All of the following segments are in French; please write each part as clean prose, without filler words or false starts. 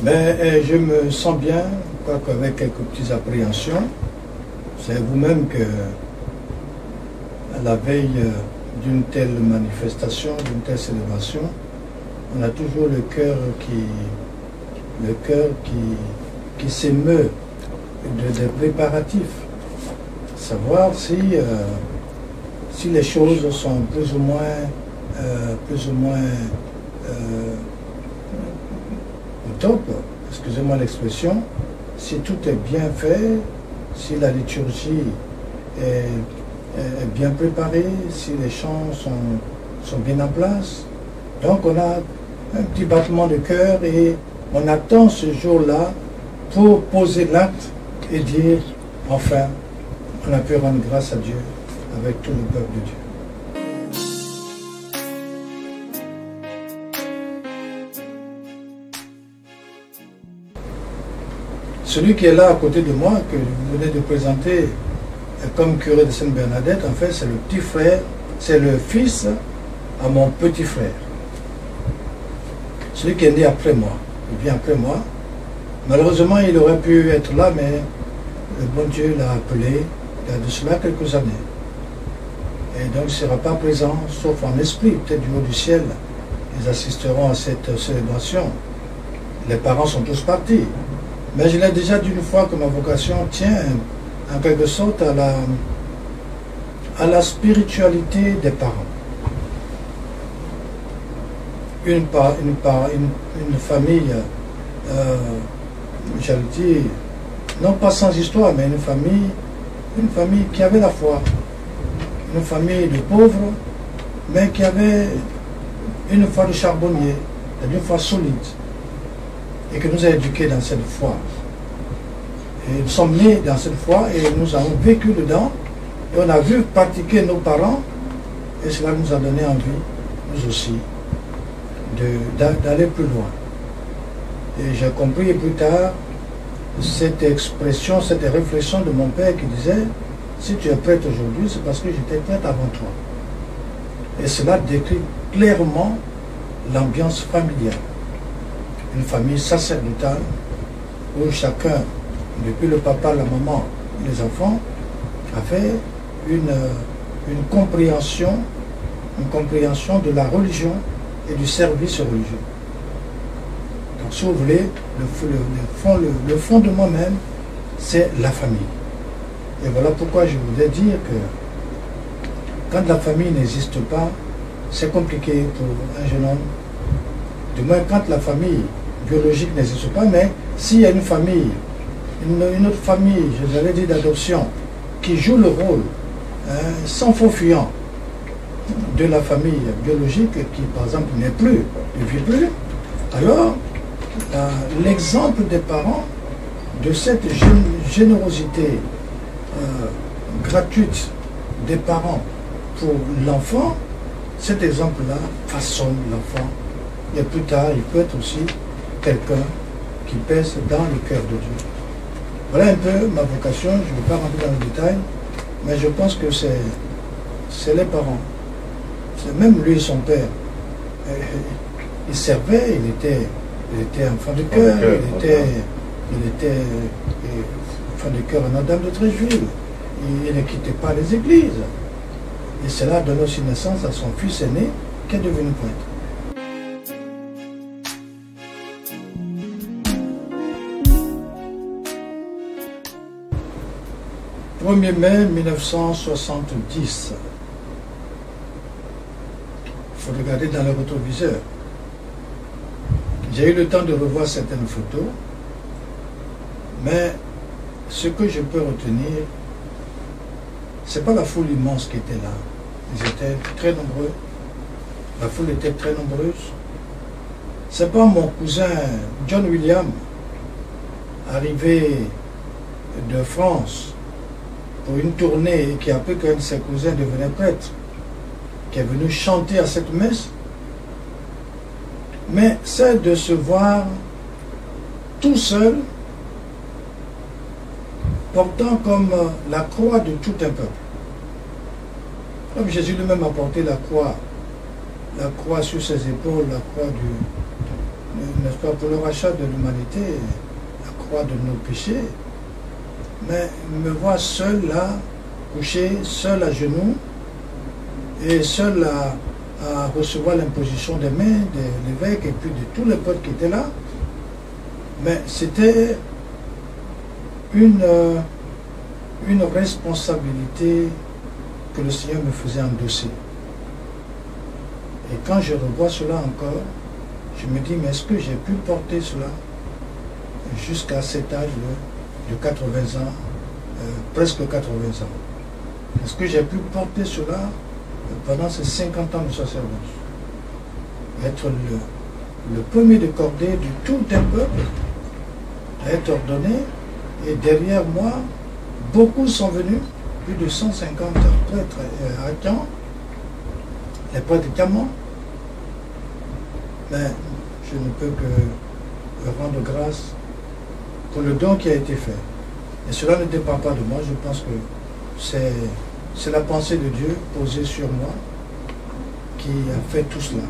Mais je me sens bien, quoique avec quelques petites appréhensions. C'est vous-même que, à la veille d'une telle manifestation, d'une telle célébration, on a toujours le cœur qui s'émeut des préparatifs. Savoir si les choses sont plus ou moins au top, excusez-moi l'expression, si tout est bien fait, si la liturgie est bien préparée, si les chants sont bien en place. Donc on a un petit battement de cœur et on attend ce jour-là pour poser l'acte et dire, enfin, on a pu rendre grâce à Dieu avec tout le peuple de Dieu. Celui qui est là à côté de moi, que vous venez de présenter comme curé de Sainte-Bernadette, en fait, c'est le petit frère, c'est le fils à mon petit frère. Celui qui est né après moi, il vient après moi. Malheureusement, il aurait pu être là, mais le bon Dieu l'a appelé il y a de cela quelques années. Et donc, il ne sera pas présent, sauf en esprit, peut-être du haut du ciel. Ils assisteront à cette célébration. Les parents sont tous partis. Mais je l'ai déjà dit une fois que ma vocation tient en quelque sorte à la spiritualité des parents. Une famille, j'allais dire, non pas sans histoire, mais une famille qui avait la foi. Une famille de pauvres, mais qui avait une foi de charbonnier, une foi solide, et que nous a éduqués dans cette foi. Et nous sommes nés dans cette foi et nous avons vécu dedans, et on a vu pratiquer nos parents, et cela nous a donné envie, nous aussi, d'aller plus loin. Et j'ai compris plus tard cette expression, cette réflexion de mon père qui disait, si tu es prête aujourd'hui, c'est parce que j'étais prête avant toi. Et cela décrit clairement l'ambiance familiale. Une famille sacerdotale où chacun, depuis le papa, la maman et les enfants, avait une compréhension de la religion et du service religieux. Donc si vous voulez, le fondement même, c'est la famille. Et voilà pourquoi je voudrais dire que quand la famille n'existe pas, c'est compliqué pour un jeune homme. Du moins quand la famille biologique n'existe pas, mais s'il y a une famille, une autre famille, je vous avais dit d'adoption, qui joue le rôle, sans faux fuyant, de la famille biologique, qui par exemple n'est plus, ne vit plus, alors l'exemple des parents de cette générosité gratuite des parents pour l'enfant, cet exemple-là façonne l'enfant. Et plus tard, il peut être aussi quelqu'un qui pèse dans le cœur de Dieu. Voilà un peu ma vocation, je ne vais pas rentrer dans le détail, mais je pense que c'est les parents. C'est même lui, son père. Il servait, il était enfant de cœur, il était enfant de cœur à Notre-Dame de Tréjouille. Il ne quittait pas les églises. Et cela donne aussi naissance à son fils aîné qui est devenu prêtre. 1er mai 1970. Il faut regarder dans le rétroviseur. J'ai eu le temps de revoir certaines photos, mais ce que je peux retenir, ce n'est pas la foule immense qui était là. Ils étaient très nombreux. La foule était très nombreuse. Ce n'est pas mon cousin John William, arrivé de France pour une tournée et qui a appris qu'un de ses cousins devenait prêtre, qui est venu chanter à cette messe. Mais c'est de se voir tout seul, portant comme la croix de tout un peuple. Comme Jésus lui-même a porté la croix sur ses épaules, la croix n'est-ce pas, pour le rachat de l'humanité, la croix de nos péchés, mais me voir seul là, couché, seul à genoux, et seul à recevoir l'imposition des mains de l'évêque et puis de tous les potes qui étaient là. Mais c'était une responsabilité que le Seigneur me faisait endosser. Et quand je revois cela encore, je me dis, mais est-ce que j'ai pu porter cela jusqu'à cet âge de 80 ans, presque 80 ans? Est-ce que j'ai pu porter cela pendant ces 50 ans de sacerdoce? Être le premier de cordée de tout un peuple, à être ordonné, et derrière moi, beaucoup sont venus, plus de 150 prêtres à Caen, les prêtres de Caman. Mais je ne peux que rendre grâce pour le don qui a été fait. Et cela ne dépend pas de moi, je pense que c'est la pensée de Dieu posée sur moi qui a fait tout cela.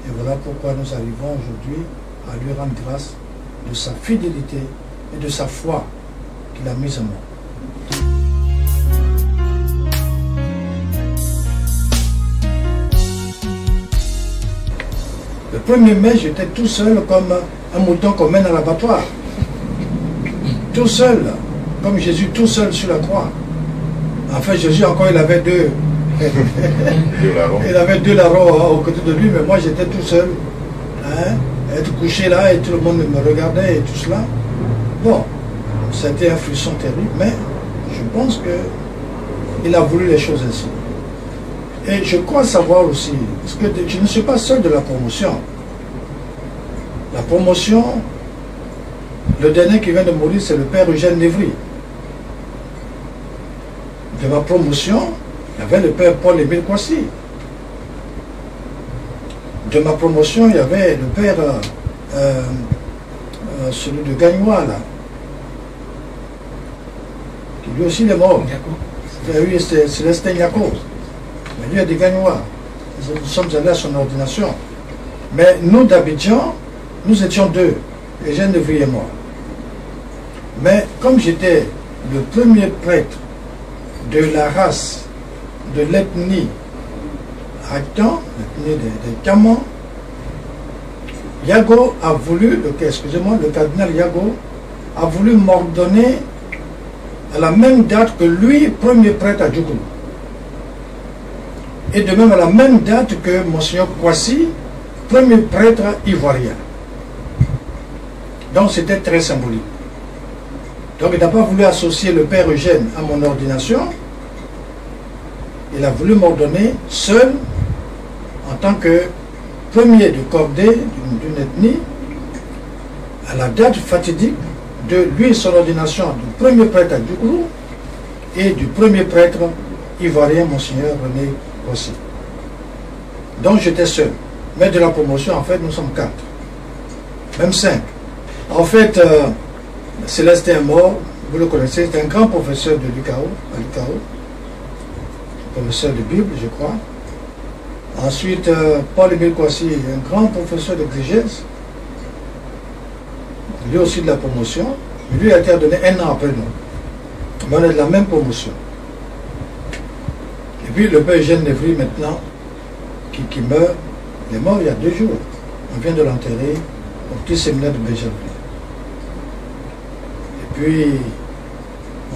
Et voilà pourquoi nous arrivons aujourd'hui à lui rendre grâce de sa fidélité et de sa foi qu'il a mise en moi. Le 1er mai, j'étais tout seul comme un mouton qu'on mène à l'abattoir. Tout seul, comme Jésus tout seul sur la croix. Enfin, Jésus encore, il avait deux. Il avait deux larrons aux côtés de lui, mais moi j'étais tout seul. Hein, être couché là et tout le monde me regardait et tout cela. Bon, c'était un frisson terrible, mais je pense qu'il a voulu les choses ainsi. Et je crois savoir aussi, parce que je ne suis pas seul de la promotion. La promotion, le dernier qui vient de mourir, c'est le père Eugène Lévry. De ma promotion, il y avait le père Paul-Émile Kwasi. De ma promotion, il y avait le père, celui de Gagnois, là, qui lui aussi est mort. Oui, c'est Célestin Yako. Mais lui est des Gagnois. Nous sommes allés à son ordination. Mais nous d'Abidjan, nous étions deux, Eugène Lévry et moi. Mais comme j'étais le premier prêtre de la race, de l'ethnie Actan, l'ethnie des Camans, Yago a voulu, excusez-moi, le cardinal Yago a voulu m'ordonner à la même date que lui, premier prêtre à Djoukoulou. Et de même à la même date que Monseigneur Kwasi, premier prêtre ivoirien. Donc c'était très symbolique. Donc il n'a pas voulu associer le père Eugène à mon ordination. Il a voulu m'ordonner seul en tant que premier de cordée d'une ethnie à la date fatidique de lui son ordination du premier prêtre à Djoukoulou et du premier prêtre ivoirien, Monseigneur René Kwasi. Donc j'étais seul. Mais de la promotion, en fait, nous sommes 4. Même 5. En fait, Célestin est mort, vous le connaissez, c'est un grand professeur de l'UCAO, à l'UCAO, professeur de Bible, je crois. Ensuite, Paul-Émile Kwasi, un grand professeur d'exégèse, lui aussi de la promotion, mais lui a été ordonné 1 an après nous. Mais on est de la même promotion. Et puis le père Eugène Lévry maintenant, qui meurt, il est mort il y a 2 jours. On vient de l'enterrer au petit séminaire de Béjavé. Et puis,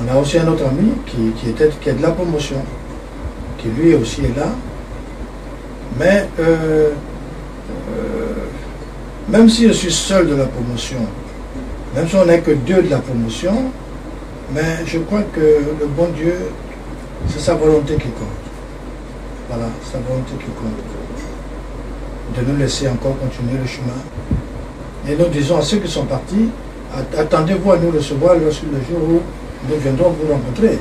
on a aussi un autre ami qui est de la promotion, qui lui aussi est là. Mais même si je suis seul de la promotion, même si on n'est que 2 de la promotion, mais je crois que le bon Dieu, c'est sa volonté qui compte. Voilà, sa volonté qui compte. De nous laisser encore continuer le chemin. Et nous disons à ceux qui sont partis, attendez-vous à nous recevoir le jour où nous viendrons vous rencontrer.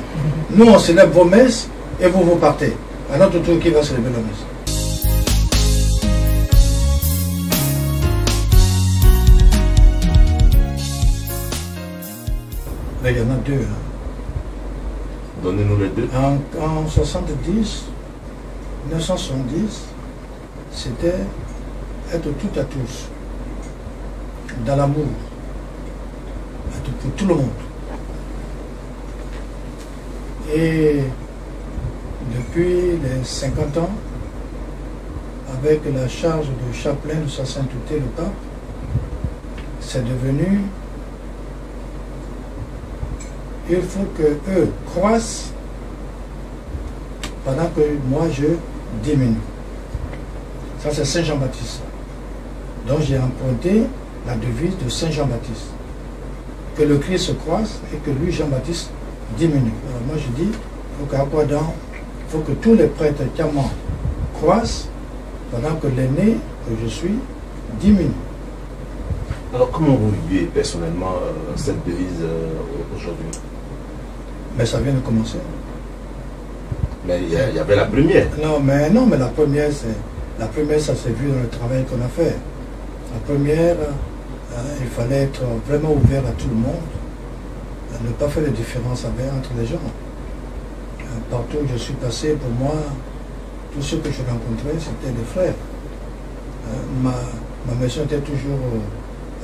Nous, on célèbre vos messes et vous partez. À notre tour, qui va célébrer la messe? Ben, il y en a 2. Hein. Donnez-nous les 2. En 70, 1970, c'était être tout à tous. dans l'amour, pour tout le monde. Et depuis les 50 ans, avec la charge de chapelain de sa sainteté le pape, c'est devenu, il faut que eux croissent pendant que moi je diminue. Ça c'est Saint Jean-Baptiste. Donc j'ai emprunté la devise de Saint Jean-Baptiste. Que le Christ croisse et que lui, Jean-Baptiste, diminue. Alors moi je dis, il faut que tous les prêtres diamants croissent pendant que l'aîné que je suis diminue. Alors comment vous vivez personnellement cette devise aujourd'hui? Mais ça vient de commencer. Mais il y avait la première. Non, mais la première, ça s'est vu dans le travail qu'on a fait. La première, il fallait être vraiment ouvert à tout le monde, ne pas faire de différence entre les gens. Partout où je suis passé, pour moi, tous ceux que je rencontrais, c'était des frères. Ma maison était toujours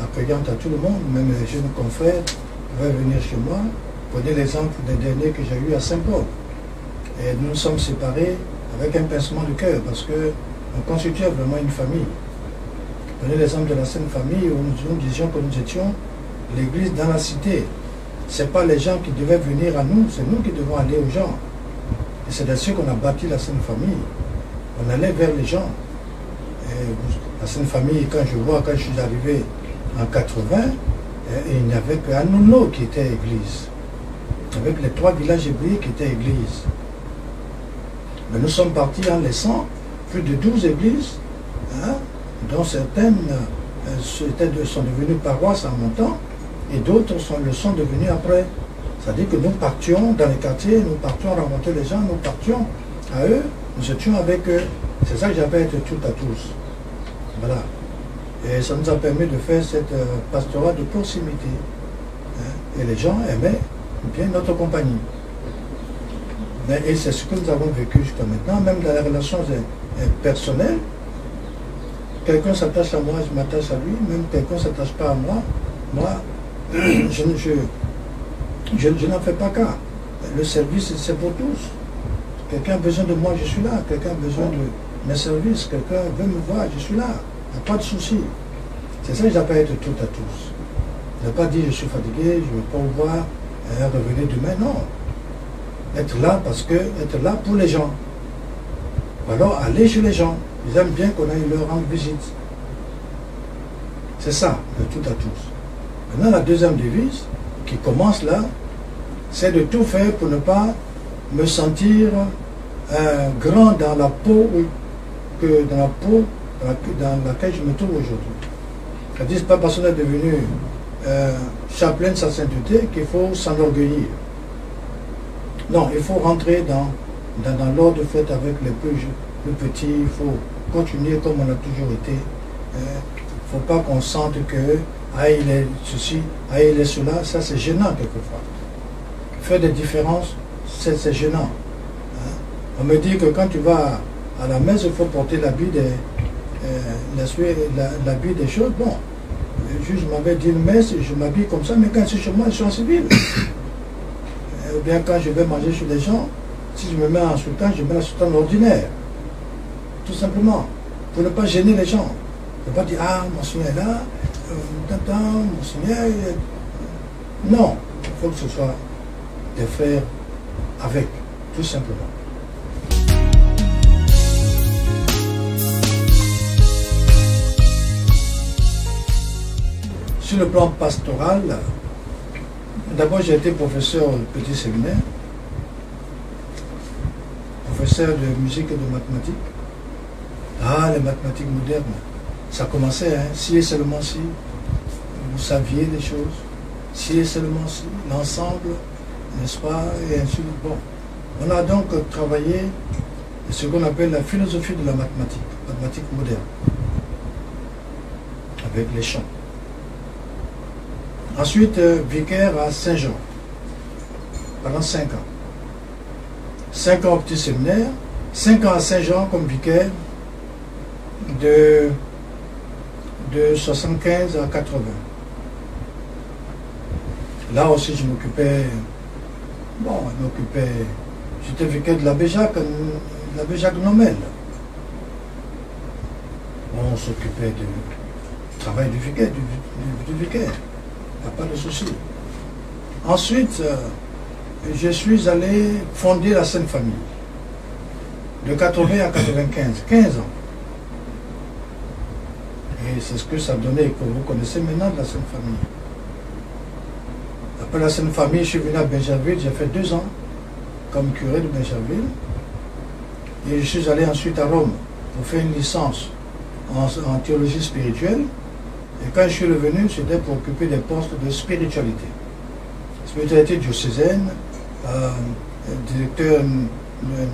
accueillante à tout le monde, même les jeunes confrères pouvaient venir chez moi. Prenez l'exemple des derniers que j'ai eu à Saint-Paul. Et nous nous sommes séparés avec un pincement de cœur parce qu'on constituait vraiment une famille. Prenez l'exemple de la Sainte Famille où nous disions que nous étions l'église dans la cité. Ce n'est pas les gens qui devaient venir à nous, c'est nous qui devons aller aux gens. Et c'est là-dessus qu'on a bâti la Sainte Famille. On allait vers les gens. Et la Sainte Famille, quand je suis arrivé en 80, il n'y avait qu'un Nouno qui était église. Avec les 3 villages hébreux qui étaient églises. Mais nous sommes partis en laissant plus de 12 églises, dont certaines sont devenues paroisses en montant, et d'autres le sont devenues après. C'est-à-dire que nous partions dans les quartiers, nous partions rencontrer les gens, nous partions à eux, nous étions avec eux. C'est ça que j'appelle être tout à tous. Voilà. Et ça nous a permis de faire cette pastorat de proximité. Et les gens aimaient bien notre compagnie. Et c'est ce que nous avons vécu jusqu'à maintenant, même dans les relations personnelles. Quelqu'un s'attache à moi, je m'attache à lui, même quelqu'un ne s'attache pas à moi, je n'en fais pas cas. Le service, c'est pour tous. Quelqu'un a besoin de moi, je suis là. Quelqu'un a besoin de mes services, quelqu'un veut me voir, je suis là. Il n'y a pas de souci. C'est ça que j'appelle être tout à tous. Je n'ai pas dit je suis fatigué, je ne veux pas vous voir, revenez demain, non. Être là parce que, être là pour les gens. Ou alors aller chez les gens. Ils aiment bien qu'on aille leur rendre visite. C'est ça, de tout à tous. Maintenant, la deuxième devise, qui commence là, c'est de tout faire pour ne pas me sentir grand dans la peau dans laquelle je me trouve aujourd'hui. C'est-à-dire, ce n'est pas parce qu'on est devenu chapelain de sa sainteté qu'il faut s'enorgueillir. Non, il faut rentrer dans l'ordre fait avec les plus petits, il faut continuer comme on a toujours été. Il ne faut pas qu'on sente que il est ceci, il est cela, ça c'est gênant quelquefois. Faire des différences, c'est gênant. On me dit que quand tu vas à la messe, il faut porter l'habit des choses. Bon, le juge m'avait dit une messe, je m'habille comme ça, mais quand je suis chez moi, je suis en civil. Ou bien quand je vais manger chez les gens, si je me mets en soutane, je mets la soutane ordinaire. Tout simplement, pour ne pas gêner les gens. Ne pas dire, ah, mon Seigneur est là, mon Seigneur est... Non, il faut que ce soit des frères avec, tout simplement. Sur le plan pastoral, d'abord j'ai été professeur au petit séminaire, professeur de musique et de mathématiques. Ah, les mathématiques modernes, ça commençait, hein, si et seulement si, vous saviez les choses, si et seulement si, l'ensemble, n'est-ce pas, et ainsi de suite. Bon, on a donc travaillé ce qu'on appelle la philosophie de la mathématique moderne, avec les chants. Ensuite, vicaire à Saint-Jean, pendant 5 ans. 5 ans au petit séminaire, 5 ans à Saint-Jean comme vicaire de de 75 à 80. Là aussi, je m'occupais, j'étais vicaire de l'abbé Jacques Nomel. On s'occupait du travail du vicaire, du vicaire. Il n'y a pas de souci. Ensuite, je suis allé fonder la Sainte Famille. De 80 à 95, 15 ans. Et c'est ce que ça donnait, que vous connaissez maintenant de la Sainte Famille. Après la Sainte Famille, je suis venu à Bingerville, j'ai fait 2 ans comme curé de Bingerville. Et je suis allé ensuite à Rome pour faire une licence en théologie spirituelle. Et quand je suis revenu, c'était pour occuper des postes de spiritualité. Spiritualité diocésaine, directeur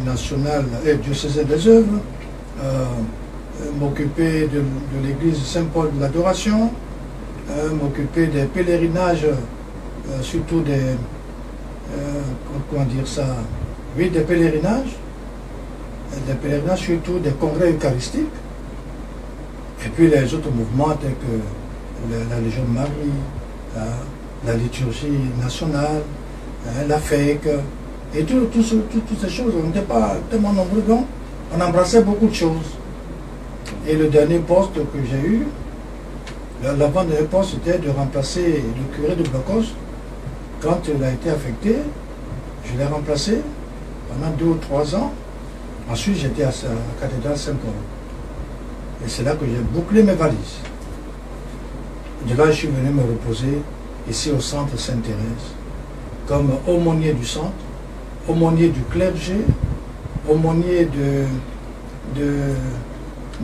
national diocésain des œuvres, m'occuper de l'église Saint-Paul de l'Adoration, m'occuper des pèlerinages, surtout des, comment dire ça, oui, des pèlerinages surtout des congrès eucharistiques, et puis les autres mouvements tels que la Légion de Marie, la liturgie nationale, la FEC, et toutes ces choses. On n'était pas tellement nombreux, donc on embrassait beaucoup de choses. Et le dernier poste que j'ai eu, l'avant-dernier poste, c'était de remplacer le curé de Blocos. Quand il a été affecté, je l'ai remplacé pendant 2 ou 3 ans. Ensuite, j'étais à la cathédrale Saint-Paul. Et c'est là que j'ai bouclé mes valises. De là, je suis venu me reposer ici au centre Sainte-Thérèse, comme aumônier du centre, aumônier du clergé, aumônier de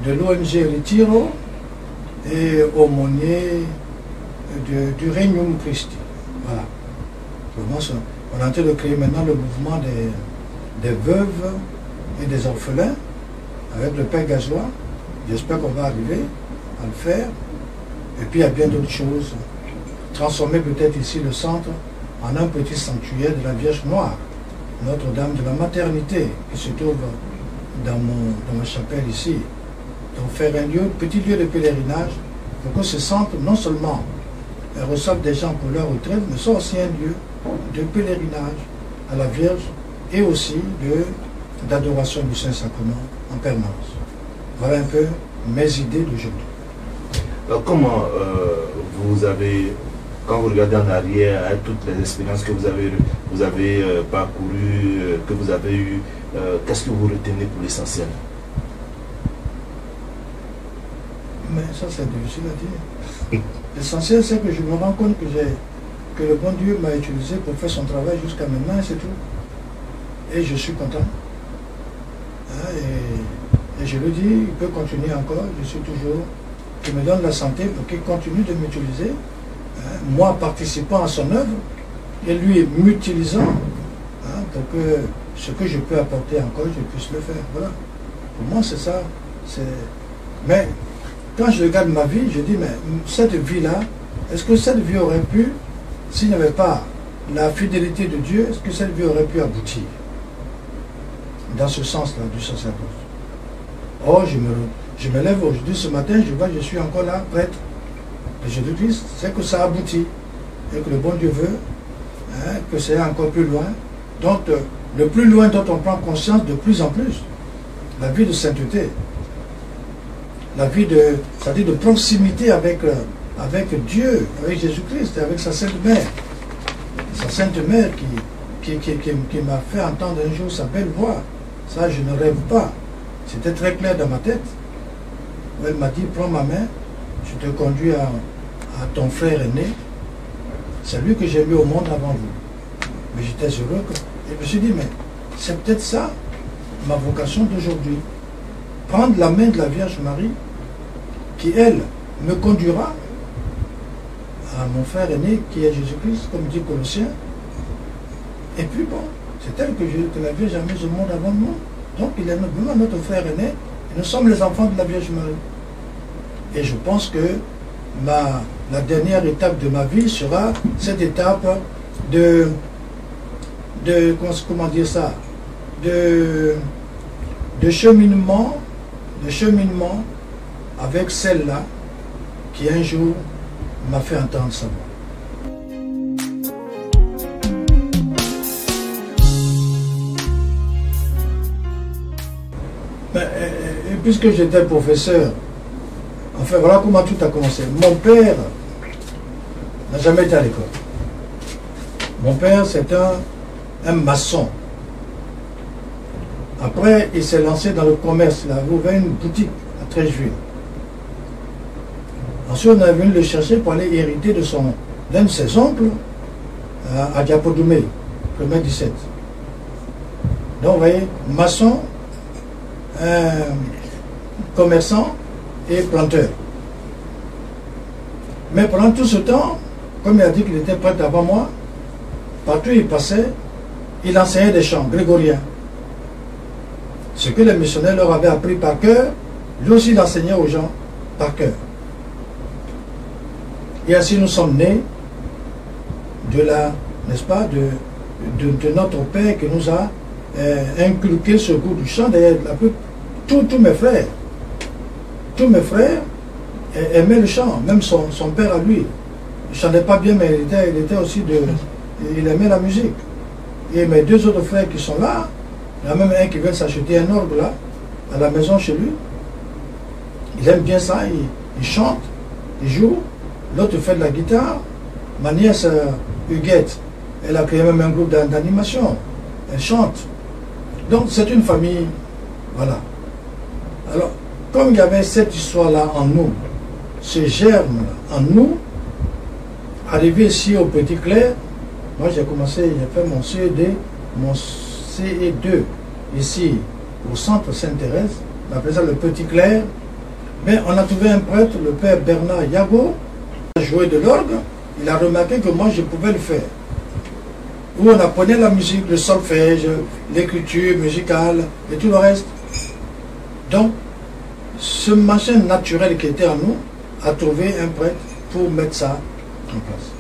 l'ONG Retiro et aumônier du Regnum Christi. Voilà. On est en train de créer maintenant le mouvement des veuves et des orphelins avec le Père Gazois. J'espère qu'on va arriver à le faire. Et puis il y a bien d'autres choses. Transformer peut-être ici le centre en un petit sanctuaire de la Vierge Noire, Notre-Dame de la Maternité, qui se trouve dans ma chapelle ici. Donc faire un petit lieu de pèlerinage pour que ce centre, non seulement reçoive des gens pour leur retraite, mais soit aussi un lieu de pèlerinage à la Vierge et aussi d'adoration du Saint-Sacrement en permanence. Voilà un peu mes idées d'aujourd'hui. Alors comment vous avez, quand vous regardez en arrière, toutes les expériences que vous avez parcourues, que vous avez eues, qu'est-ce que vous retenez pour l'essentiel? Mais ça c'est difficile à dire. L'essentiel c'est que je me rends compte que le bon Dieu m'a utilisé pour faire son travail jusqu'à maintenant et c'est tout. Et je suis content. Et je le dis, il peut continuer encore, je me donne la santé pour qu'il continue de m'utiliser, moi participant à son œuvre, et lui m'utilisant, pour que ce que je peux apporter encore, je puisse le faire. Voilà. Pour moi, c'est ça. Mais quand je regarde ma vie, je dis, mais cette vie-là, est-ce que cette vie aurait pu, s'il n'y avait pas la fidélité de Dieu, est-ce que cette vie aurait pu aboutir dans ce sens-là du sacerdoce? Or, je me lève aujourd'hui, ce matin, je vois que je suis encore là, prêtre de Jésus-Christ, c'est que ça aboutit, et que le bon Dieu veut, que c'est encore plus loin. Donc, le plus loin dont on prend conscience de plus en plus, la vie de sainteté, la vie c'est-à-dire de proximité avec Dieu, avec Jésus-Christ, avec sa Sainte Mère. Sa Sainte Mère qui m'a fait entendre un jour sa belle voix. Ça, je ne rêve pas. C'était très clair dans ma tête. Elle m'a dit, prends ma main, je te conduis à ton frère aîné. C'est lui que j'ai mis au monde avant vous. Mais j'étais heureux. Et je me suis dit, mais c'est peut-être ça, ma vocation d'aujourd'hui. Prendre la main de la Vierge Marie, qui, elle, me conduira à mon frère aîné, qui est Jésus-Christ, comme dit Colossiens. Et puis bon, c'est elle que la Vierge a mise au monde avant moi. Donc il est vraiment notre frère aîné, et nous sommes les enfants de la Vierge Marie. Et je pense que la dernière étape de ma vie sera cette étape de comment dire ça, de cheminement avec celle-là, qui un jour m'a fait entendre sa voix. Et puisque j'étais professeur, enfin voilà comment tout a commencé. Mon père n'a jamais été à l'école. Mon père, c'est un maçon. Après, il s'est lancé dans le commerce. Il a ouvert une boutique à Trècheville. Ensuite, on est venu le chercher pour aller hériter d'un de ses oncles à Diapodoumé, 1er 17. Donc, vous voyez, maçon, commerçant et planteur. Mais pendant tout ce temps, comme il a dit qu'il était prêtre avant moi, partout où il passait, il enseignait des chants grégoriens. Ce que les missionnaires leur avaient appris par cœur, lui aussi il enseignait aux gens par cœur. Et ainsi nous sommes nés de la, n'est-ce pas, de notre père qui nous a inculqué ce goût du chant. D'ailleurs, tous mes frères aimaient le chant, même son père à lui. Il ne chantait pas bien, mais il était aussi il aimait la musique. Et mes deux autres frères qui sont là, il y en a même un qui vient s'acheter un orgue là, à la maison chez lui. Il aime bien ça, il chante, il joue. L'autre fait de la guitare. Ma nièce Huguette, elle a créé même un groupe d'animation. Elle chante. Donc c'est une famille, voilà. Alors, comme il y avait cette histoire-là en nous, ce germe-là en nous, arrivé ici au Petit Clair, moi j'ai fait mon CED, mon CE2 ici au centre Sainte-Thérèse, on appelait ça le Petit Clair. Mais on a trouvé un prêtre, le père Bernard Yago, qui a joué de l'orgue. Il a remarqué que moi je pouvais le faire. Où on apprenait la musique, le solfège, l'écriture musicale et tout le reste. Donc, ce machin naturel qui était en nous a trouvé un prêtre pour mettre ça en place.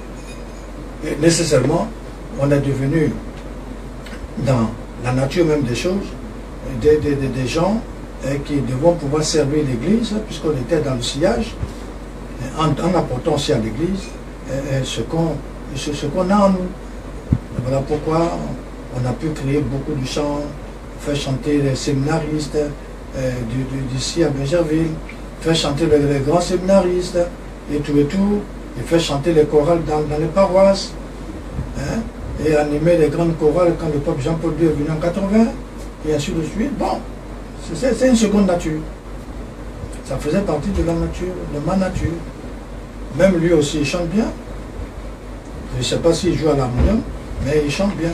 Et nécessairement, on est devenu, dans la nature même des choses, des gens qui devront pouvoir servir l'Église, puisqu'on était dans le sillage, en apportant aussi à l'Église ce qu'on a en nous. Et voilà pourquoi on a pu créer beaucoup de chants, faire chanter les séminaristes d'ici à Bégerville, faire chanter les grands séminaristes, et tout, et faire chanter les chorales dans les paroisses, hein, et animer les grandes chorales quand le pape Jean-Paul II est venu en 80, et ainsi de suite. Bon, c'est une seconde nature. Ça faisait partie de la nature, de ma nature. Même lui aussi, il chante bien. Je ne sais pas s'il joue à l'harmonium, mais il chante bien.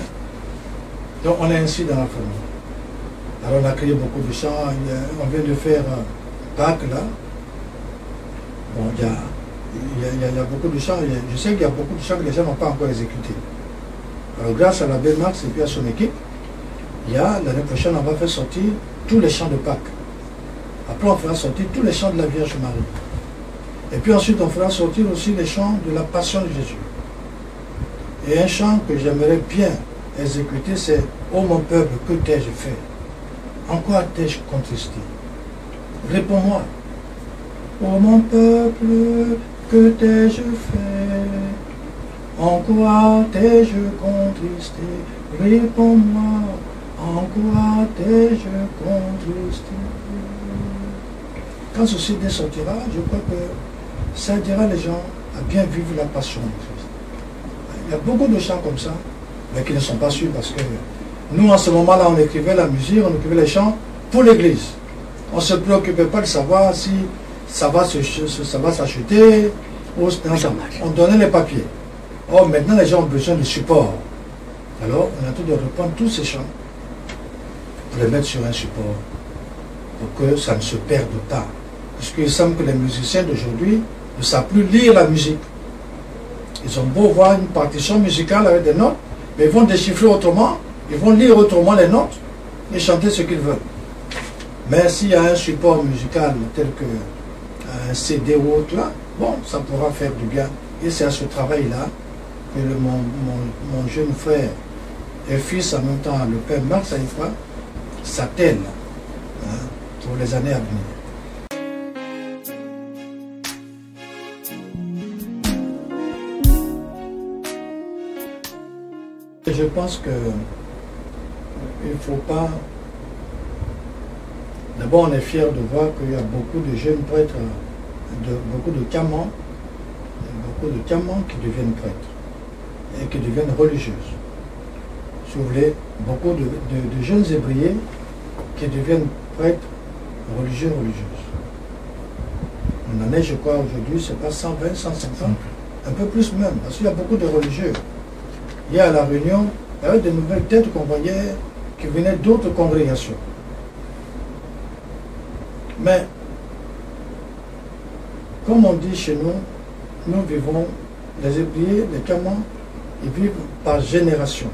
Donc on est ainsi dans la famille. Alors on a créé beaucoup de chants. On vient de faire Pâques là. Bon, il y a beaucoup de chants. Je sais qu'il y a beaucoup de chants que les gens n'ont pas encore exécutés. Alors grâce à l'abbé Marx et puis à son équipe, l'année prochaine on va faire sortir tous les chants de Pâques. Après on fera sortir tous les chants de la Vierge Marie. Et puis ensuite on fera sortir aussi les chants de la Passion de Jésus. Et un chant que j'aimerais bien exécuter, c'est « Ô mon peuple, que t'ai-je fait? En quoi t'ai-je contristé? Réponds-moi. Ô mon peuple, que t'ai-je fait? En quoi t'ai-je contristé? Réponds-moi. En quoi t'ai-je contristé? » Quand ce CD sortira, je crois que ça aidera les gens à bien vivre la passion de Christ. Il y a beaucoup de chants comme ça, mais qui ne sont pas sûrs parce que nous, en ce moment-là, on écrivait la musique, on écrivait les chants pour l'Église. On ne se préoccupait pas de savoir si ça va s'acheter, ou on donnait les papiers. Or, maintenant, les gens ont besoin de support. Alors, on a tout de reprendre tous ces chants pour les mettre sur un support, pour que ça ne se perde pas. Parce qu'il semble que les musiciens d'aujourd'hui ne savent plus lire la musique. Ils ont beau voir une partition musicale avec des notes, mais ils vont déchiffrer autrement, ils vont lire autrement les notes et chanter ce qu'ils veulent. Mais s'il y a un support musical tel que un CD ou autre là, bon, ça pourra faire du bien. Et c'est à ce travail-là que mon jeune frère et fils en même temps, le père Marx Aïfa, s'attelle pour les années à venir. je pense que il ne faut pas... D'abord, on est fiers de voir qu'il y a beaucoup de jeunes prêtres, beaucoup de camans qui deviennent prêtres et qui deviennent religieuses. Si vous voulez, beaucoup de jeunes ébriés qui deviennent prêtres religieuses. On en est, je crois, aujourd'hui, c'est pas 120, 150, un peu plus même, parce qu'il y a beaucoup de religieux. Il y a à La Réunion, il y avait de nouvelles têtes qu'on voyait qui venaient d'autres congrégations. Mais, comme on dit chez nous, nous vivons, les ébriers, les camans, ils vivent par génération,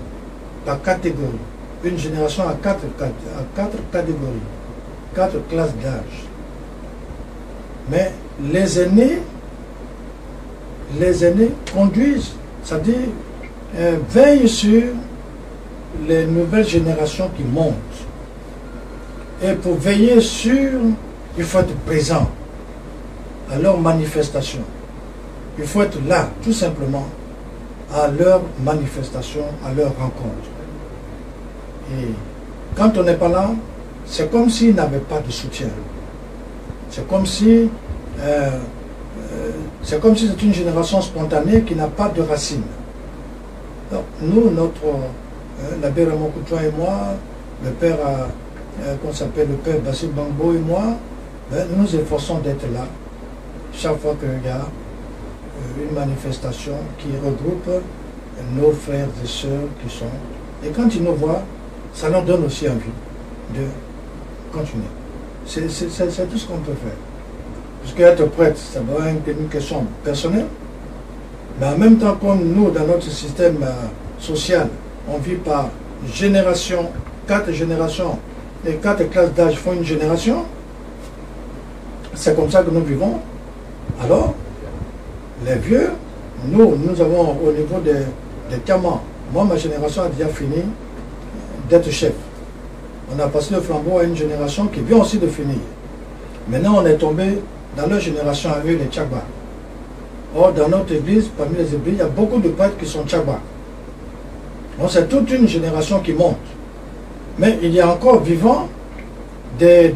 par catégorie. Une génération à quatre catégories, 4 classes d'âge. Mais les aînés conduisent, c'est-à-dire veillent sur les nouvelles générations qui montent. Et pour veiller sur, il faut être présent à leur manifestation. Il faut être là, tout simplement, à leur manifestation, à leur rencontre. Et quand on n'est pas là, c'est comme s'ils n'avaient pas de soutien. C'est comme si c'est une génération spontanée qui n'a pas de racines. Donc, nous, l'abbé Ramon Koutoua et moi, le père, qu'on s'appelle le père Basile Bangbo et moi, nous nous efforçons d'être là chaque fois qu'il y a une manifestation qui regroupe nos frères et sœurs qui sont... Et quand ils nous voient, ça leur donne aussi envie de continuer. C'est tout ce qu'on peut faire. Parce qu'être prêtre, ça doit être une question personnelle. Mais en même temps, comme nous, dans notre système social, on vit par génération, 4 générations, et 4 classes d'âge font une génération, c'est comme ça que nous vivons. Alors, les vieux, nous avons au niveau des camans, moi, ma génération a déjà fini d'être chef. On a passé le flambeau à une génération qui vient aussi de finir. Maintenant, on est tombé dans leur génération à eux, les Tchagba. Or, dans notre église, parmi les églises, il y a beaucoup de prêtres qui sont Tchagba. Donc, c'est toute une génération qui monte. Mais il y a encore vivant des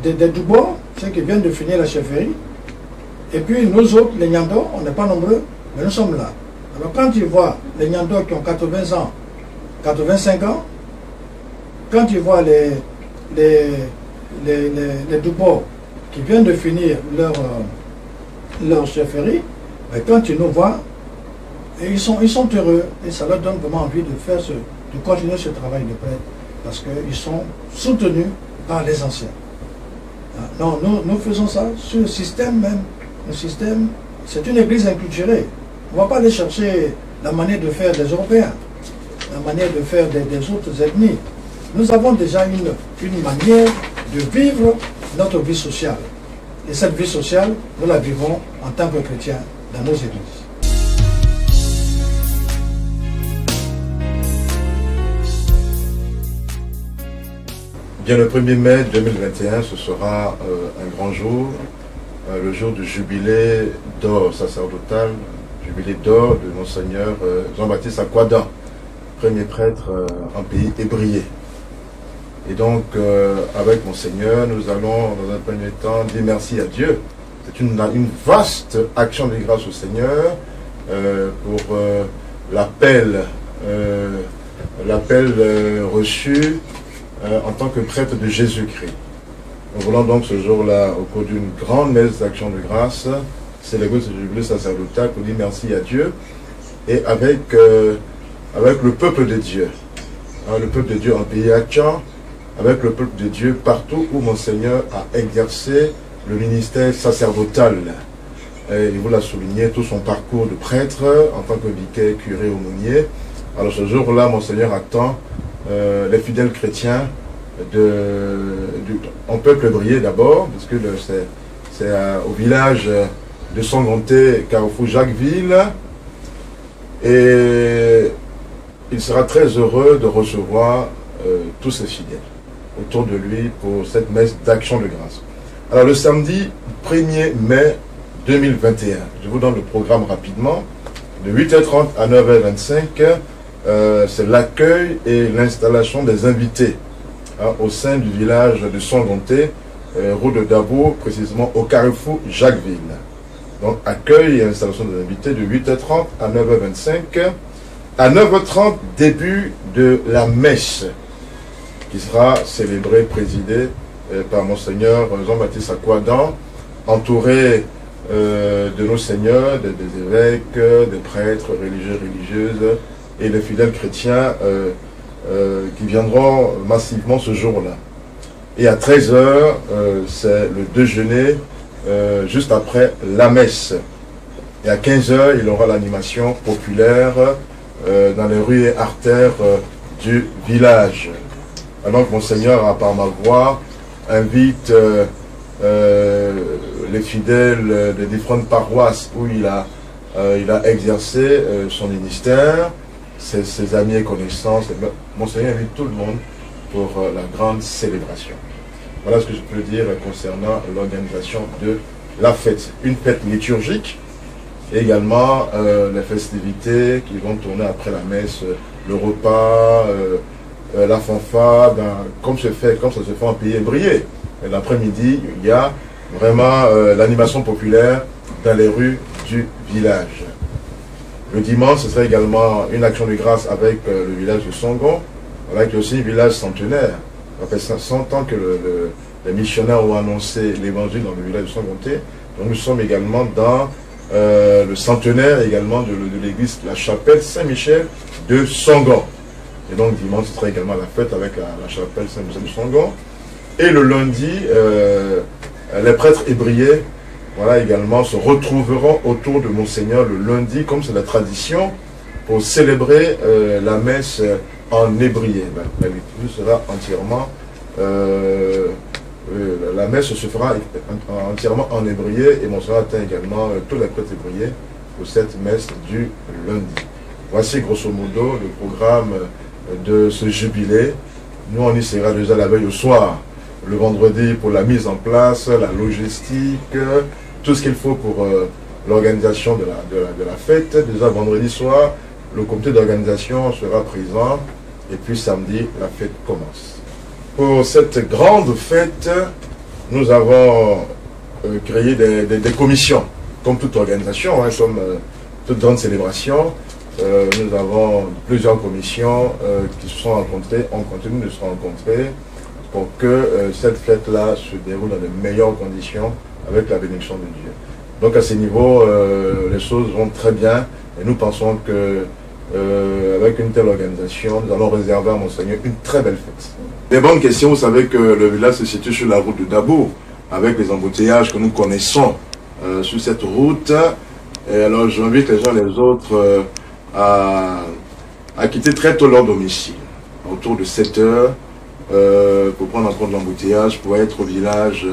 Dubois, ceux qui viennent de finir la chefferie. Et puis, nous autres, les Nyando, on n'est pas nombreux, mais nous sommes là. Alors, quand ils voient les Nyando qui ont 80 ans, 85 ans, quand ils voient les Dubois qui viennent de finir leur chefferie, mais quand ils nous voient, et ils sont heureux, et ça leur donne vraiment envie de continuer ce travail de prêtre, parce qu'ils sont soutenus par les anciens. Non, nous faisons ça sur le système même. Le système, c'est une église inculturée. On ne va pas aller chercher la manière de faire des Européens, la manière de faire des autres ethnies. Nous avons déjà une manière de vivre notre vie sociale. Et cette vie sociale, nous la vivons en tant que chrétiens dans nos églises. Bien, le 1er mai 2021, ce sera un grand jour, le jour du jubilé d'or sacerdotal, jubilé d'or de Monseigneur Jean-Baptiste Akwada, premier prêtre en pays ébrié. Et donc, avec Monseigneur, nous allons, dans un premier temps, dire merci à Dieu. C'est une vaste action de grâce au Seigneur pour l'appel reçu en tant que prêtre de Jésus-Christ. Nous voulons donc ce jour-là, au cours d'une grande messe d'action de grâce, célébrer ce jubilé sacerdotal pour dire merci à Dieu et avec le peuple de Dieu. Le peuple de Dieu en pays Achan, avec le peuple de Dieu partout où Monseigneur a exercé le ministère sacerdotal. Et il vous l'a souligné, tout son parcours de prêtre en tant que vicaire, curé, aumônier. Alors ce jour-là, Monseigneur attend les fidèles chrétiens en peuple ébrié d'abord, parce que c'est au village de Sangonté, Carrefour Jacquesville, et il sera très heureux de recevoir tous ses fidèles autour de lui pour cette messe d'action de grâce. Alors le samedi 1er mai 2021, je vous donne le programme rapidement. De 8h30 à 9h25, c'est l'accueil et l'installation des invités au sein du village de Songonté, route de Dabo, précisément au carrefour Jacquesville. Donc accueil et installation des invités de 8h30 à 9h25. À 9h30, début de la messe qui sera célébrée, présidée par Monseigneur Jean-Baptiste Akouadan, entouré de nos seigneurs, des évêques, des prêtres, religieux, religieuses et les fidèles chrétiens qui viendront massivement ce jour-là. Et à 13h, c'est le déjeuner juste après la messe. Et à 15h, il y aura l'animation populaire dans les rues et artères du village. Alors que Monseigneur, par ma voix, invite les fidèles des différentes paroisses où il a exercé son ministère, ses amis et connaissances. Monseigneur invite tout le monde pour la grande célébration. Voilà ce que je peux dire concernant l'organisation de la fête. Une fête liturgique et également les festivités qui vont tourner après la messe, le repas, la fanfare, comme ça se fait en pays ébrié. L'après-midi, il y a vraiment l'animation populaire dans les rues du village. Le dimanche, ce sera également une action de grâce avec le village de Songon, voilà, qui est aussi un village centenaire. Ça fait 100 ans que les missionnaires ont annoncé l'évangile dans le village de Songonté. Donc nous sommes également dans le centenaire également de l'église, la chapelle Saint-Michel de Songon. Et donc dimanche, ce sera également la fête avec la chapelle Saint-Michel de Songon. Et le lundi, les prêtres ébriés, voilà, également se retrouveront autour de Monseigneur le lundi, comme c'est la tradition, pour célébrer la messe en ébrié. La liturgie sera entièrement, la messe se fera entièrement en ébrié, et Monseigneur atteint également tous les prêtres ébriés pour cette messe du lundi. Voici grosso modo le programme de ce jubilé. Nous, on y sera déjà la veille au soir, le vendredi pour la mise en place, la logistique, tout ce qu'il faut pour l'organisation de la fête. Déjà vendredi soir, le comité d'organisation sera présent et puis samedi, la fête commence. Pour cette grande fête, nous avons créé des commissions, comme toute organisation, comme toute grande célébration. Nous avons plusieurs commissions qui se sont rencontrées, on continue de se rencontrer pour que cette fête-là se déroule dans de meilleures conditions avec la bénédiction de Dieu. Donc à ce niveau, les choses vont très bien et nous pensons que avec une telle organisation, nous allons réserver à Monseigneur une très belle fête. Des bonnes questions, vous savez que le village se situe sur la route de Dabo, avec les embouteillages que nous connaissons sur cette route. Et alors j'invite les uns et les autres à quitter très tôt leur domicile, autour de 7 heures, pour prendre en compte l'embouteillage, pour être au village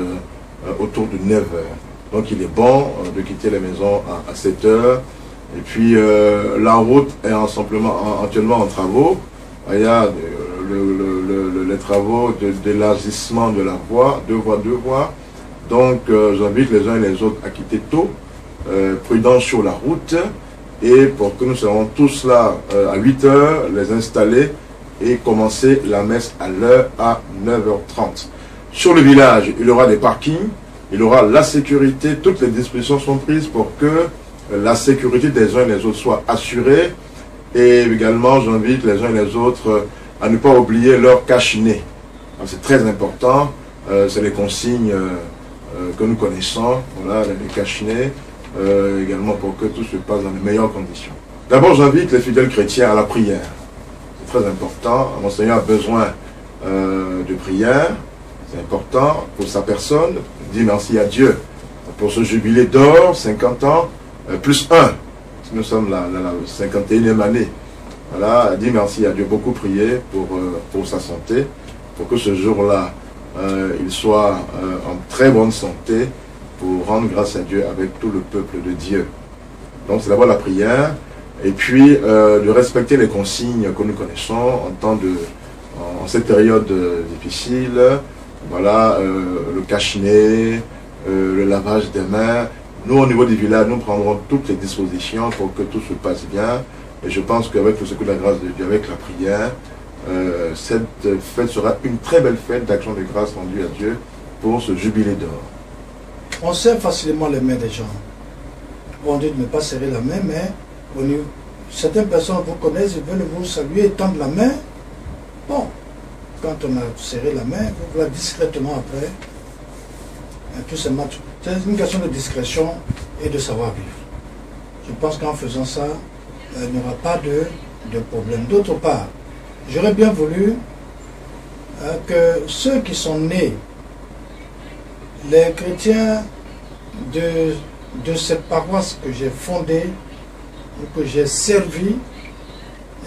autour de 9 heures. Donc il est bon de quitter la maison à 7 heures. Et puis la route est actuellement en travaux. Il y a les travaux d'élargissement de la voie, deux voies. Donc j'invite les uns et les autres à quitter tôt, prudents sur la route, et pour que nous serons tous là à 8 heures, les installer et commencer la messe à l'heure à 9h30. Sur le village, il y aura des parkings, il y aura la sécurité, toutes les dispositions sont prises pour que la sécurité des uns et des autres soit assurée. Et également, j'invite les uns et les autres à ne pas oublier leur cache-nez. C'est très important, c'est les consignes que nous connaissons, voilà, les cache-nez, également pour que tout se passe dans les meilleures conditions. D'abord, j'invite les fidèles chrétiens à la prière. C'est très important, Monseigneur a besoin de prière, c'est important pour sa personne, dit merci à Dieu pour ce jubilé d'or, 50 ans, plus 1. Nous sommes la 51e année. Voilà, dit merci à Dieu, beaucoup prié pour sa santé, pour que ce jour-là, il soit en très bonne santé, pour rendre grâce à Dieu avec tout le peuple de Dieu. Donc c'est d'abord la prière, et puis de respecter les consignes que nous connaissons en cette période difficile. Voilà, le cache-nez, le lavage des mains, Nous, au niveau du village, nous prendrons toutes les dispositions pour que tout se passe bien. Et je pense qu'avec le secours de la grâce de Dieu, avec la prière, cette fête sera une très belle fête d'action de grâce rendue à Dieu pour ce jubilé d'or. On serre facilement les mains des gens. On dit de ne pas serrer la main, mais certaines personnes vous connaissent, ils veulent vous saluer et tendre la main. Bon, quand on a serré la main, vous voilà discrètement après. Tout simplement, c'est une question de discrétion et de savoir-vivre. Je pense qu'en faisant ça, il n'y aura pas de problème. D'autre part, j'aurais bien voulu que ceux qui sont nés, les chrétiens de cette paroisse que j'ai fondée, ou que j'ai servi,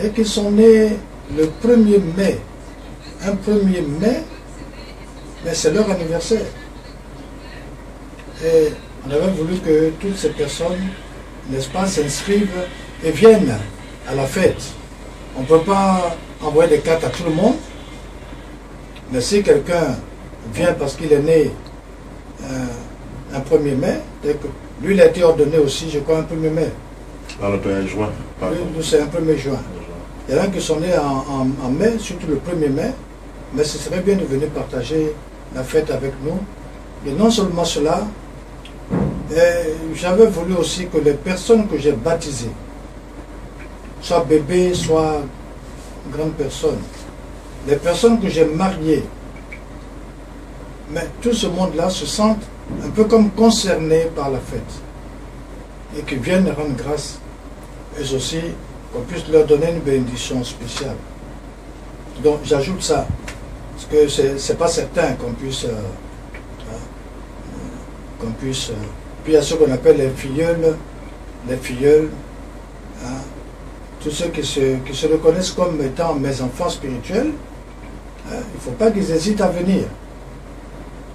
et qui sont nés le 1er mai, un 1er mai, mais c'est leur anniversaire. Et on avait voulu que toutes ces personnes, n'est-ce pas, s'inscrivent et viennent à la fête. On ne peut pas envoyer des cartes à tout le monde, mais si quelqu'un vient parce qu'il est né un 1er mai, lui il a été ordonné aussi, je crois, un 1er mai. Dans le 1er juin. Lui, c'est un 1er juin. Il y en a qui sont nés en mai, surtout le 1er mai, mais ce serait bien de venir partager la fête avec nous. Et non seulement cela, j'avais voulu aussi que les personnes que j'ai baptisées, soit bébés, soit grandes personnes, les personnes que j'ai mariées, mais tout ce monde-là se sentent un peu comme concernés par la fête et qu'ils viennent rendre grâce, eux aussi, qu'on puisse leur donner une bénédiction spéciale. Donc j'ajoute ça, parce que c'est pas certain qu'on puisse... puis il y a ce qu'on appelle les filleuls, hein, tous ceux qui se reconnaissent comme étant mes enfants spirituels, hein, il ne faut pas qu'ils hésitent à venir.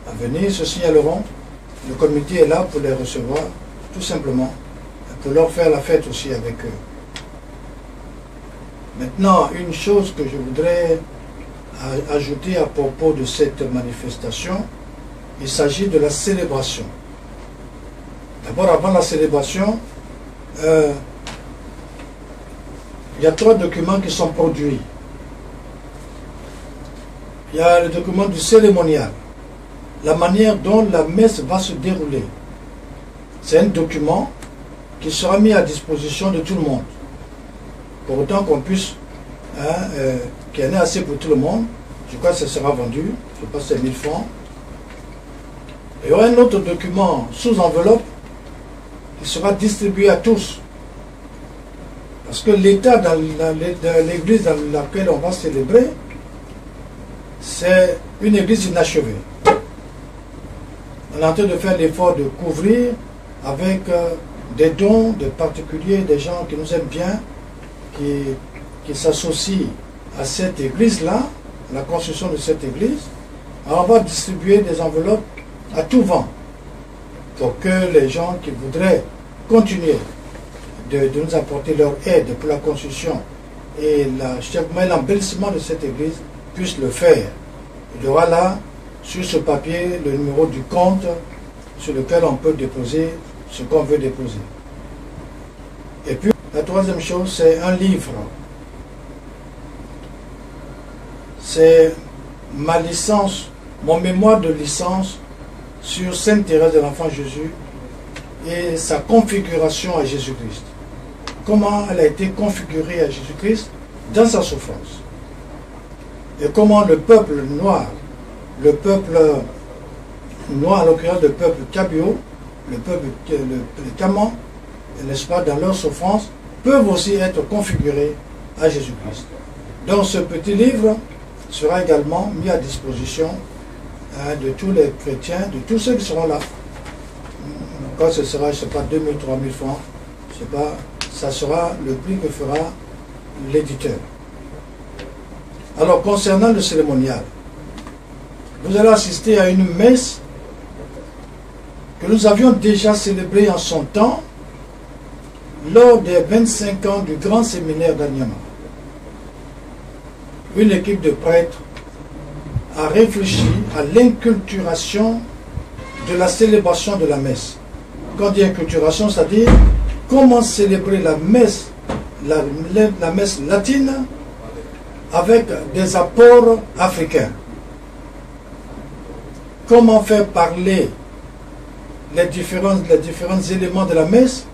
À venir, se signaleront. Le comité est là pour les recevoir, tout simplement, pour leur faire la fête aussi avec eux. Maintenant, une chose que je voudrais ajouter à propos de cette manifestation, il s'agit de la célébration. D'abord, avant la célébration, il y a 3 documents qui sont produits. Il y a le document du cérémonial, la manière dont la messe va se dérouler. C'est un document qui sera mis à disposition de tout le monde. Pour autant qu'on puisse, qu'il y en ait assez pour tout le monde, je crois que ça sera vendu, je pense que c'est 1000 francs. Il y aura un autre document sous enveloppe qui sera distribué à tous. Parce que l'état dans l'église dans laquelle on va célébrer, c'est une église inachevée. On est en train de faire l'effort de couvrir avec des dons de particuliers, des gens qui nous aiment bien, qui s'associent à cette église-là, à la construction de cette église. Alors on va distribuer des enveloppes à tout vent pour que les gens qui voudraient continuer de nous apporter leur aide pour la construction et l'embellissement de cette église puissent le faire. Il y aura là, sur ce papier, le numéro du compte sur lequel on peut déposer ce qu'on veut déposer. Et puis, la troisième chose, c'est un livre. C'est ma licence, mon mémoire de licence sur Sainte Thérèse de l'Enfant Jésus et sa configuration à Jésus-Christ. Comment elle a été configurée à Jésus-Christ dans sa souffrance. Et comment le peuple noir, en l'occurrence le peuple Kabio, le peuple les Kaman, n'est-ce pas, dans leur souffrance, peuvent aussi être configurés à Jésus-Christ. Donc ce petit livre sera également mis à disposition de tous les chrétiens, de tous ceux qui seront là. Quand ce sera, je ne sais pas, 2000, 3000 francs, je sais pas, ça sera le prix que fera l'éditeur. Alors, concernant le cérémonial, vous allez assister à une messe que nous avions déjà célébrée en son temps lors des 25 ans du grand séminaire d'Anyama. Une équipe de prêtres a réfléchi à l'inculturation de la célébration de la messe. quand on dit inculturation, c'est-à-dire comment célébrer la messe, la messe latine avec des apports africains. Comment faire parler les différents éléments de la messe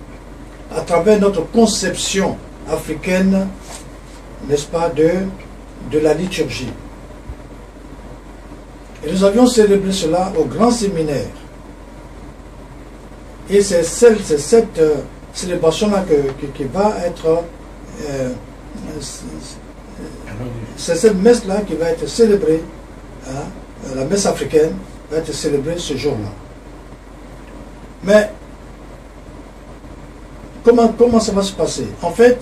à travers notre conception africaine, n'est-ce pas, de la liturgie. Et nous avions célébré cela au grand séminaire. Et c'est cette célébration-là qui va être... c'est cette messe-là qui va être célébrée, hein, la messe africaine va être célébrée ce jour-là. Mais comment ça va se passer? En fait,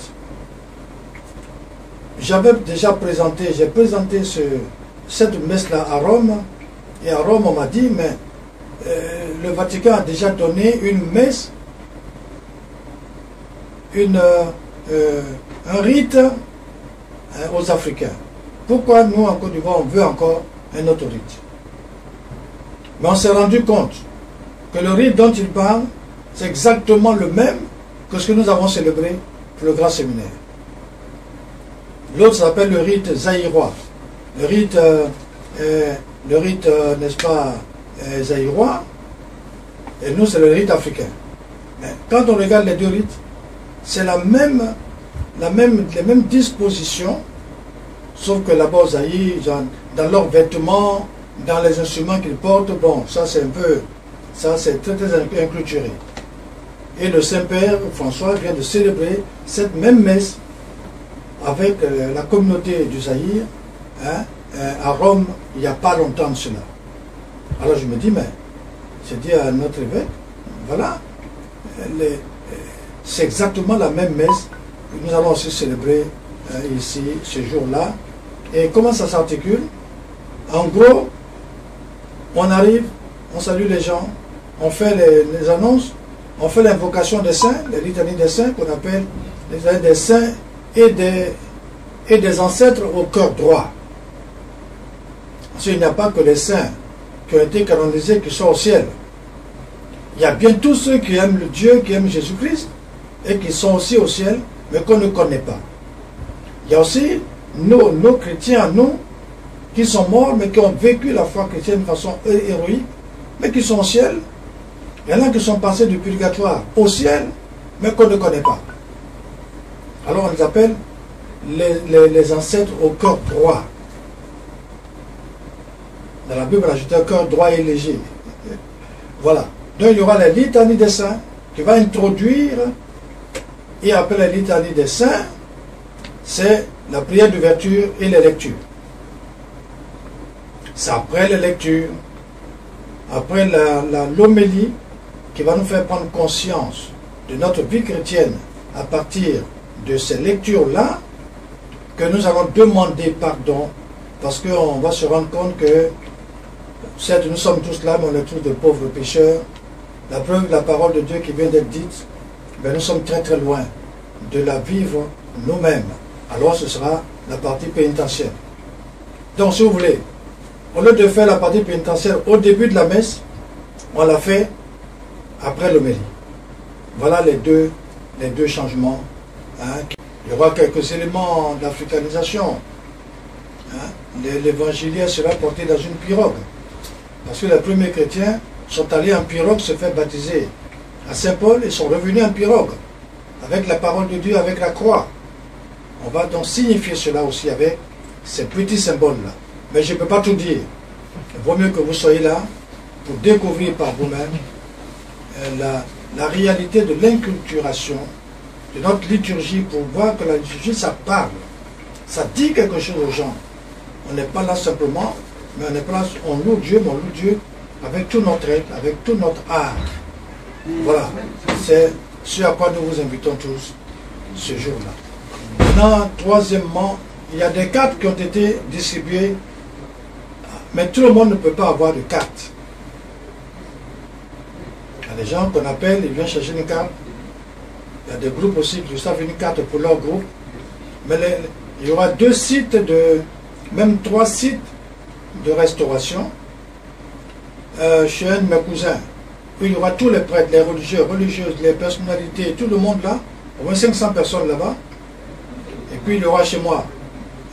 j'avais déjà présenté, j'ai présenté cette messe-là à Rome, et à Rome on m'a dit, mais le Vatican a déjà donné une messe, un rite aux Africains. Pourquoi nous, en Côte d'Ivoire, on veut encore un autre rite? Mais on s'est rendu compte que le rite dont il parle, c'est exactement le même que ce que nous avons célébré pour le grand séminaire. L'autre s'appelle le rite zaïrois. Le rite, n'est-ce pas, zaïrois, et nous, c'est le rite africain. Mais quand on regarde les deux rites, c'est les mêmes dispositions, sauf que là-bas, au Zaïre, dans leurs vêtements, dans les instruments qu'ils portent, bon, ça c'est un peu, ça c'est très inculturé. Et le Saint-Père François vient de célébrer cette même messe avec la communauté du Zaïre, hein, à Rome, il n'y a pas longtemps de cela. Alors je me dis, mais, j'ai dit à notre évêque, voilà, c'est exactement la même messe que nous allons aussi célébrer ici, ce jour-là. Et comment ça s'articule? En gros, on arrive, on salue les gens, on fait les annonces, on fait l'invocation des saints, les litanies des saints, qu'on appelle les litanies des saints et des ancêtres au cœur droit. Parce qu'il n'y a pas que les saints qui ont été canonisés qui sont au ciel. Il y a bien tous ceux qui aiment le Dieu, qui aiment Jésus-Christ, et qui sont aussi au ciel, mais qu'on ne connaît pas. Il y a aussi nos chrétiens, nous, qui sont morts, mais qui ont vécu la foi chrétienne de façon héroïque, mais qui sont au ciel. Il y en a qui sont passés du purgatoire au ciel, mais qu'on ne connaît pas. Alors on les appelle les ancêtres au cœur droit. Dans la Bible, on a ajouté un cœur droit et léger. Voilà. Donc il y aura la litanie des saints qui va introduire, et après la litanie des saints, c'est la prière d'ouverture et les lectures. C'est après les lectures, après l'homélie, qui va nous faire prendre conscience de notre vie chrétienne à partir de ces lectures-là, que nous allons demander pardon, parce qu'on va se rendre compte que, certes, nous sommes tous là, mais on est tous de pauvres pécheurs. La preuve de la parole de Dieu qui vient d'être dite, ben nous sommes très très loin de la vivre nous-mêmes. Alors ce sera la partie pénitentiaire. Donc si vous voulez, au lieu de faire la partie pénitentiaire au début de la messe, on l'a fait après l'homélie. Voilà les deux changements. Hein. Il y aura quelques éléments d'africanisation. Hein. L'évangile sera porté dans une pirogue. Parce que les premiers chrétiens sont allés en pirogue se faire baptiser à Saint-Paul et sont revenus en pirogue, avec la parole de Dieu, avec la croix. On va donc signifier cela aussi avec ces petits symboles-là. Mais je ne peux pas tout dire. Il vaut mieux que vous soyez là pour découvrir par vous-même la réalité de l'inculturation de notre liturgie, pour voir que la liturgie, ça parle. Ça dit quelque chose aux gens. On n'est pas là simplement, mais on est pas là, on loue Dieu, mais on loue Dieu avec tout notre être, avec tout notre art. Voilà. C'est ce à quoi nous vous invitons tous ce jour-là. Maintenant, troisièmement, il y a des cartes qui ont été distribuées, mais tout le monde ne peut pas avoir de carte. Il y a des gens qu'on appelle, ils viennent chercher une carte. Il y a des groupes aussi qui reçoivent une carte pour leur groupe. Mais il y aura 2 sites, même 3 sites de restauration chez un de mes cousins où il y aura tous les prêtres, les religieux, religieuses, les personnalités, tout le monde là, au moins 500 personnes là-bas. Et puis il y aura chez moi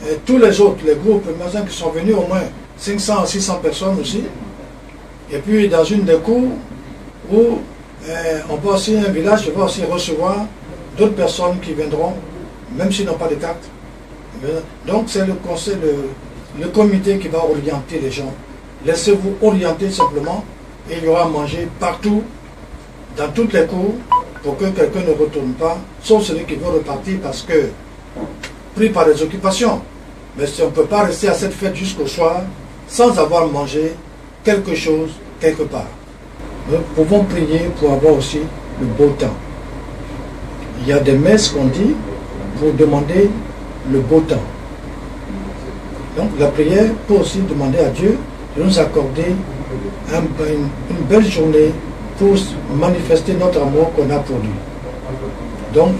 et tous les autres, les groupes, les magasins qui sont venus, au moins 500 à 600 personnes aussi. Et puis dans une des cours où on peut aussi, un village, je vais aussi recevoir d'autres personnes qui viendront, même s'ils n'ont pas de carte. Donc c'est le conseil, le comité qui va orienter les gens. Laissez-vous orienter simplement et il y aura à manger partout, dans toutes les cours, pour que quelqu'un ne retourne pas, sauf celui qui veut repartir parce que, pris par les occupations. Mais si on ne peut pas rester à cette fête jusqu'au soir sans avoir mangé quelque chose quelque part. Nous pouvons prier pour avoir aussi le beau temps. Il y a des messes qu'on dit pour demander le beau temps. Donc la prière peut aussi demander à Dieu de nous accorder une belle journée pour manifester notre amour qu'on a pour lui. Donc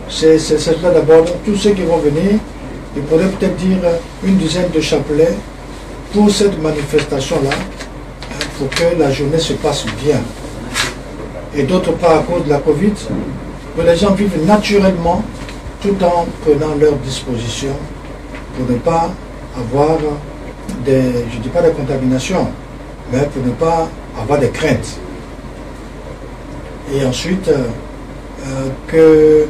c'est cela d'abord. Tous ceux qui vont venir, ils pourraient peut-être dire une dizaine de chapelets pour cette manifestation-là, pour que la journée se passe bien. Et d'autre part, à cause de la Covid, que les gens vivent naturellement tout en prenant leurs dispositions pour ne pas avoir des, je ne dis pas des contaminations, mais pour ne pas avoir des craintes. Et ensuite, que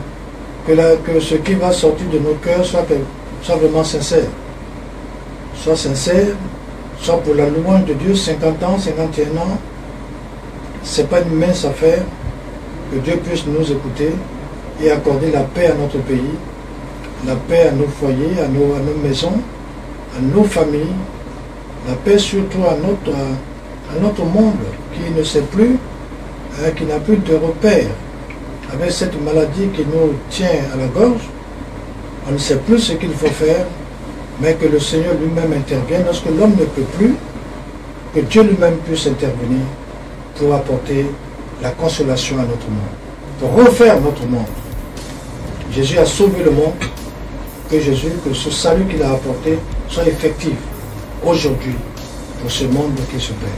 ce qui va sortir de nos cœurs soit vraiment sincère. Soit sincère, soit pour la louange de Dieu, 50 ans, 51 ans, ce n'est pas une mince affaire que Dieu puisse nous écouter et accorder la paix à notre pays, la paix à nos foyers, à nos maisons, à nos familles, la paix surtout à notre monde qui ne sait plus, qui n'a plus de repères. Avec cette maladie qui nous tient à la gorge, on ne sait plus ce qu'il faut faire, mais que le Seigneur lui-même intervienne lorsque l'homme ne peut plus, que Dieu lui-même puisse intervenir pour apporter la consolation à notre monde, pour refaire notre monde. Jésus a sauvé le monde, que ce salut qu'il a apporté soit effectif aujourd'hui pour ce monde qui se perd.